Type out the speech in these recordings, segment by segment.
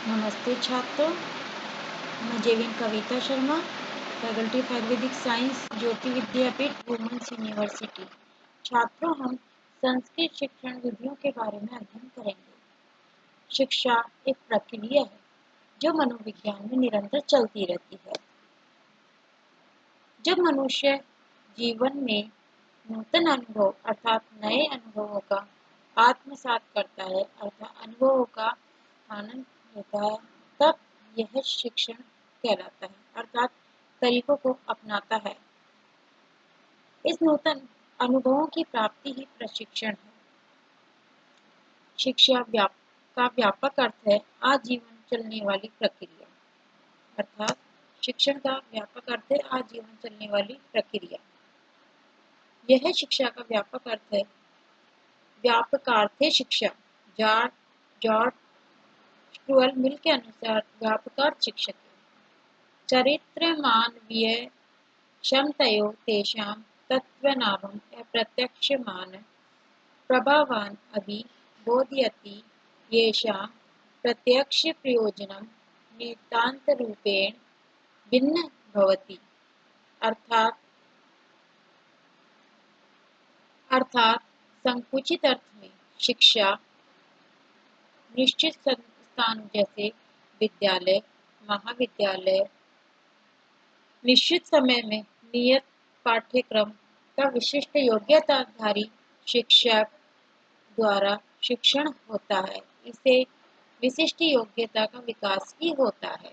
नमस्ते छात्रों, मैं Jevin Kavita Sharma, faculty of Ayurvedic science, Jyoti Vidyapeeth, women's university. छात्रों, हम संस्कृत शिक्षण विधियों के बारे में अध्ययन करेंगे। शिक्षा एक प्रक्रिया है जो मनोविज्ञान में निरंतर चलती रहती है। जब मनुष्य जीवन में नूतन अनुभव अर्थात नए अनुभवों का आत्मसात करता है अर्थात अनुभवों का आनंद लेता है, तब यह शिक्षण कहलाता है अर्थात तरीकों को अपनाता है। इस नूतन अनुभवों की प्राप्ति ही प्रशिक्षण है। शिक्षा का व्यापक अर्थ है आजीवन चलने वाली प्रक्रिया अर्थात शिक्षण का व्यापक अर्थ है आजीवन चलने वाली प्रक्रिया। यह शिक्षा का व्यापक अर्थ है। व्यापकार्थ है शिक्षा। जॉर्ज स्टुअर्ट मिल के अनुसार व्यापकार्थ शिक्षक चरित्र मानवीय क्षमतयो तेषां तत्त्वनाभम् अप्रत्यक्षमान प्रभावान् अभि बोधयति येषां प्रत्यक्ष प्रयोजनं नितान्तरूपेण भिन्न भवति। अर्थात संकुचित अर्थ में शिक्षा निश्चित संस्थान जैसे विद्यालय, महाविद्यालय निश्चित समय में नियत पाठ्यक्रम का विशिष्ट योग्यताधारी शिक्षक द्वारा शिक्षण होता है। इसे विशिष्ट योग्यता का विकास ही होता है।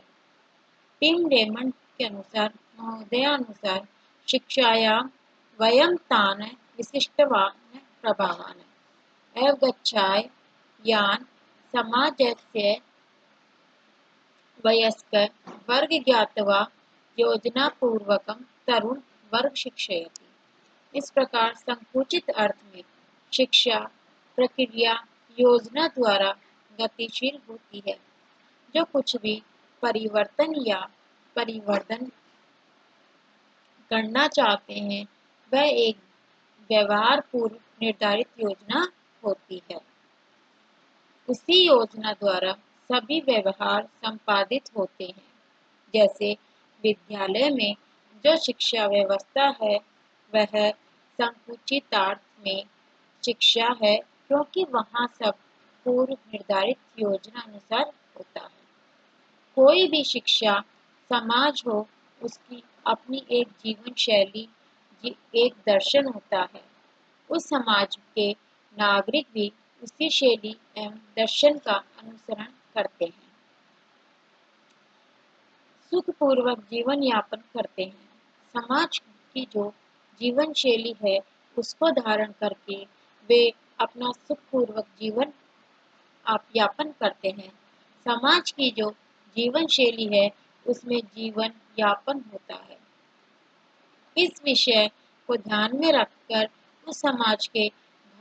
टिम रेमंड के अनुसार महोदयानुसार शिक्षायां वयं तान् विशिष्टवान् प्रभावान् अवगच्छाय यान् समाजस्य वयस्क वर्ग ज्ञात्वा योजनापूर्वकं तरुण वर्ग शिक्षयति। इस प्रकार संकुचित अर्थ में शिक्षा प्रक्रिया योजना द्वारा गतिशील होती है। जो कुछ भी परिवर्तन या परिवर्धन करना चाहते हैं वह एक व्यवहार पूर्व निर्धारित योजना होती है। उसी योजना द्वारा सभी व्यवहार संपादित होते हैं। जैसे विद्यालय में जो शिक्षा व्यवस्था है वह संकुचितार्थ में शिक्षा है, क्योंकि वहाँ सब पूर्व निर्धारित योजना अनुसार होता है। कोई भी शिक्षा समाज हो, उसकी अपनी एक जीवन शैली, एक दर्शन होता है। उस समाज के नागरिक भी उसी शैली एवं दर्शन का अनुसरण करते हैं, सुखपूर्वक जीवन यापन करते हैं। समाज की जो जीवन शैली है उसको धारण करके वे अपना सुखपूर्वक जीवन यापन करते हैं। समाज की जो जीवन शैली है उसमें जीवन यापन होता है। इस विषय को ध्यान में रखकर उस समाज के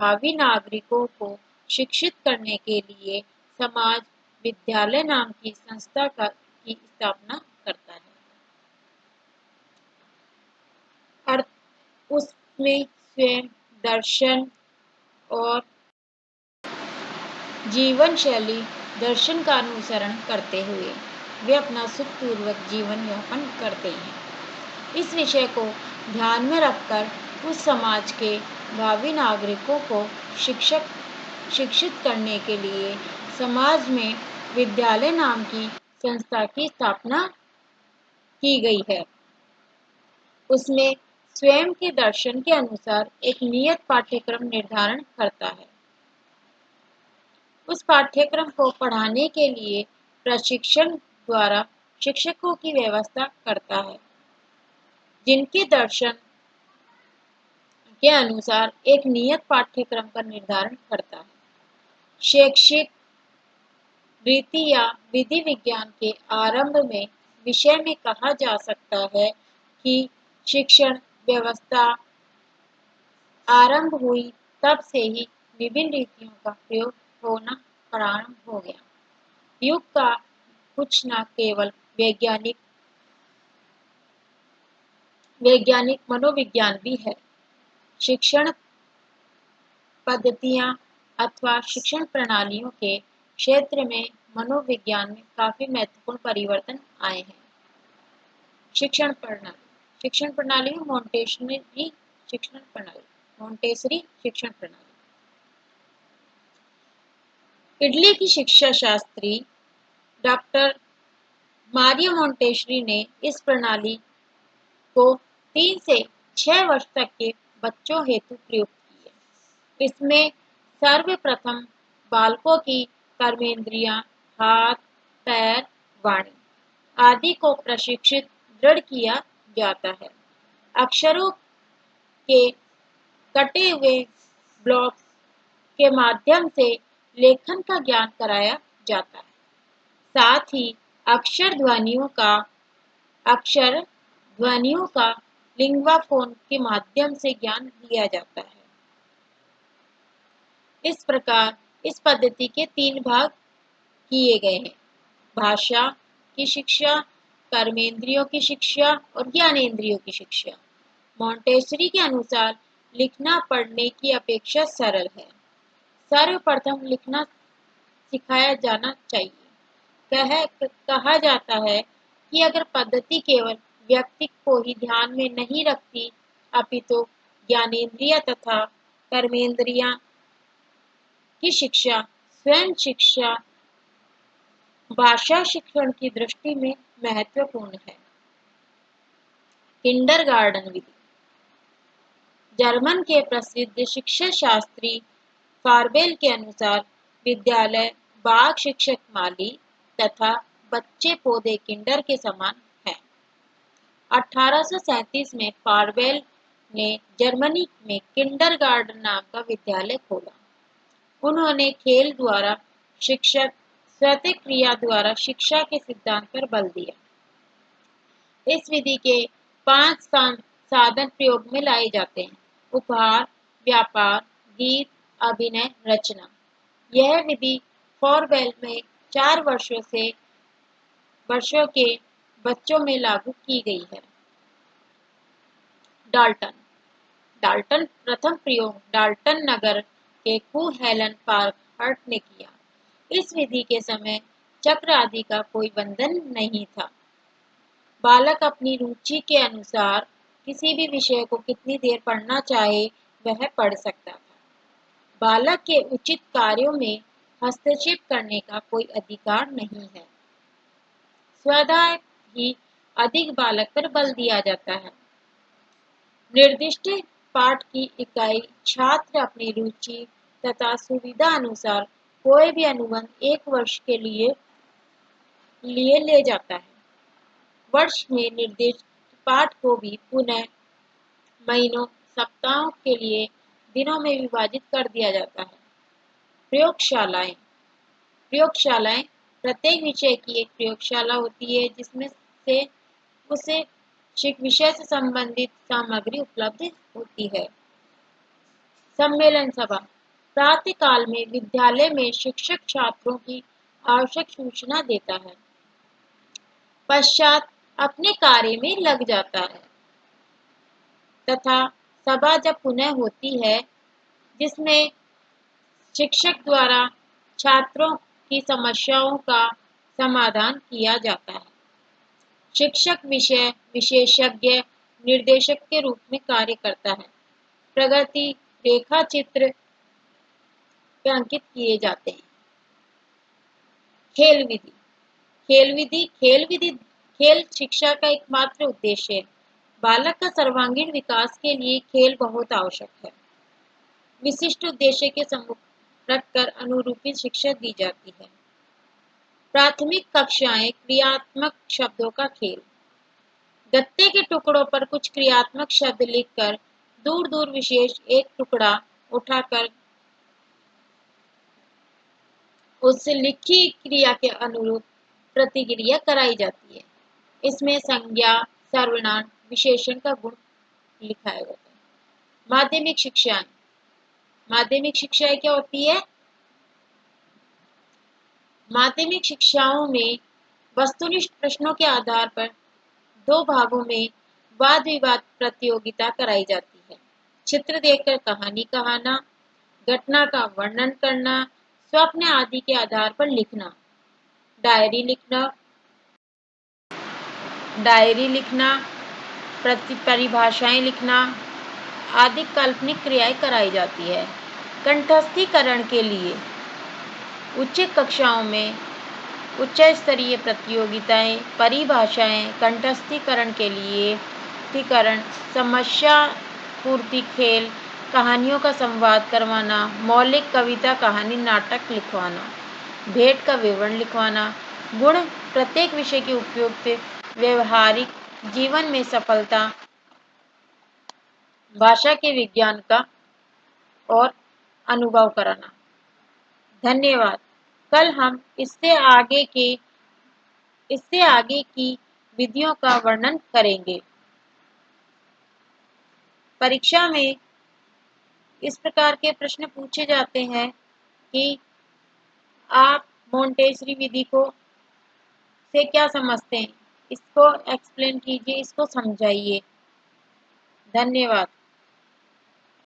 भावी नागरिकों को शिक्षित करने के लिए समाज विद्यालय नाम की संस्था की स्थापना करता है। उसमें स्वयं दर्शन और जीवन शैली दर्शन का अनुसरण करते हुए वे अपना सुखपूर्वक जीवन यापन करते हैं। इस विषय को ध्यान में रखकर उस समाज के भावी नागरिकों को शिक्षित करने के लिए समाज में विद्यालय नाम की संस्था की स्थापना की गई है। उसमें स्वयं के दर्शन के अनुसार एक नियत पाठ्यक्रम निर्धारण करता है। उस पाठ्यक्रम को पढ़ाने के लिए प्रशिक्षण द्वारा शिक्षकों की व्यवस्था करता है, जिनके दर्शन के अनुसार एक नियत पाठ्यक्रम का निर्धारण करता है। शैक्षिक रीति या विधि विज्ञान के आरंभ में विषय में कहा जा सकता है कि शिक्षण व्यवस्था आरंभ हुई तब से ही विभिन्न रीतियों का प्रयोग होना प्रारंभ हो गया। युग का कुछ न केवल वैज्ञानिक मनोविज्ञान भी है। शिक्षण पद्धतियां अथवा शिक्षण प्रणालियों के क्षेत्र में मनोविज्ञान में काफी महत्वपूर्ण परिवर्तन आए हैं। शिक्षण प्रणाली में मोंटेसरी शिक्षण प्रणाली। इटली की शिक्षा शास्त्री डॉक्टर मारियो मोंटेसरी ने इस प्रणाली को 3 से 6 वर्ष तक के बच्चों हेतु प्रयुक्त किए। इसमें सर्वप्रथम बालकों की कर्मेंद्रियां, हाथ, पैर, वाणी आदि को प्रशिक्षित दृढ़ किया जाता है। अक्षरों के कटे हुए ब्लॉक्स के माध्यम से लेखन का ज्ञान कराया जाता है। साथ ही अक्षर ध्वनियों का लिंग्वाफोन के माध्यम से ज्ञान दिया जाता है। इस प्रकार इस पद्धति के 3 भाग किए गए हैं: भाषा की शिक्षा, कर्मेंद्रियों की शिक्षा और ज्ञानेंद्रियों की शिक्षा। मोंटेसरी के अनुसार लिखना पढ़ने की अपेक्षा सरल है। सर्वप्रथम लिखना सिखाया जाना चाहिए। कहा जाता है कि अगर पद्धति केवल व्यक्ति को ही ध्यान में नहीं रखती, अपितु ज्ञानेंद्रिय तथा कर्मेंद्रियां की शिक्षा स्वयं शिक्षा भाषा शिक्षण की दृष्टि में महत्वपूर्ण है। किंडरगार्टन विधि। जर्मन के प्रसिद्ध शिक्षा शास्त्री फारबेल के अनुसार विद्यालय बाग शिक्षक माली तथा बच्चे पौधे किंडर के समान है। 1837 में फारबेल ने जर्मनी में किंडरगार्टन नाम का विद्यालय खोला। उन्होंने खेल द्वारा शिक्षक स्वतः क्रिया द्वारा शिक्षा के सिद्धांत पर बल दिया। इस विधि के 5 साधन प्रयोग में लाए जाते हैं: उपहार, व्यापार, गीत, अभिनय, रचना। यह विधि फॉरबेल में 4 वर्षों के बच्चों में लागू की गई है। डाल्टन प्रथम प्रयोग डाल्टन नगर के कू हेलन पार्कहर्ट ने किया। इस विधि के समय चक्र आदि का कोई बंधन नहीं था। बालक अपनी रुचि के अनुसार किसी भी विषय को कितनी देर पढ़ना चाहे वह पढ़ सकता था। बालक के उचित कार्यों में हस्तक्षेप करने का कोई अधिकार नहीं है। स्वतः ही अधिक बालक पर बल दिया जाता है। निर्दिष्ट पाठ की इकाई छात्र अपनी रुचि तथा सुविधा अनुसार कोई भी अनुबंध 1 वर्ष के लिए ले जाता है। वर्ष में निर्दिष्ट पाठ को भी पुनः महीनों, सप्ताहों के लिए दिनों में विभाजित कर दिया जाता है। प्रयोगशालाएं प्रत्येक विषय की एक प्रयोगशाला होती है जिसमें से उसे विषय से संबंधित सामग्री उपलब्ध होती है। सम्मेलन सभा। प्रातःकाल में विद्यालय में शिक्षक छात्रों की आवश्यक सूचना देता है, पश्चात अपने कार्य में लग जाता है तथा सभा जब पुनः होती है जिसमें शिक्षक द्वारा छात्रों की समस्याओं का समाधान किया जाता है। शिक्षक विषय विशेषज्ञ निर्देशक के रूप में कार्य करता है। प्रगति रेखा चित्र अंकित किए जाते हैं। खेल शिक्षा का एकमात्र उद्देश्य है। बालक का सर्वांगीण विकास के लिए खेल बहुत आवश्यक है। विशिष्ट उद्देश्य के सम्मुख रखकर अनुरूपी शिक्षा दी जाती है। प्राथमिक कक्षाएं क्रियात्मक शब्दों का खेल। गत्ते के टुकड़ों पर कुछ क्रियात्मक शब्द लिखकर दूर दूर विशेष एक टुकड़ा उठाकर उस लिखी क्रिया के अनुरूप प्रतिक्रिया कराई जाती है। इसमें संज्ञा, सर्वनाम, विशेषण का गुण लिखाया जाता है। माध्यमिक शिक्षाएं क्या होती है? माध्यमिक शिक्षाओं में वस्तुनिष्ठ प्रश्नों के आधार पर 2 भागों में वाद विवाद प्रतियोगिता कराई जाती है। चित्र देखकर कहानी कहना, घटना का वर्णन करना, स्वप्न आदि के आधार पर लिखना। डायरी लिखना डायरी लिखना, परिभाषाएं लिखना आदि काल्पनिक क्रियाएं कराई जाती है। कंठस्थीकरण के लिए उच्च कक्षाओं में उच्च स्तरीय प्रतियोगिताएं, परिभाषाएं, कंठस्थीकरण के लिए टीकरण, समस्या पूर्ति खेल, कहानियों का संवाद करवाना, मौलिक कविता, कहानी, नाटक लिखवाना, भेंट का विवरण लिखवाना, गुण प्रत्येक विषय की उपयुक्त व्यवहारिक जीवन में सफलता, भाषा के विज्ञान का और अनुभव कराना। धन्यवाद। कल हम इससे आगे की विधियों का वर्णन करेंगे। परीक्षा में इस प्रकार के प्रश्न पूछे जाते हैं कि आप मोंटेसरी विधि को से क्या समझते हैं, इसको एक्सप्लेन कीजिए, इसको समझाइए। धन्यवाद।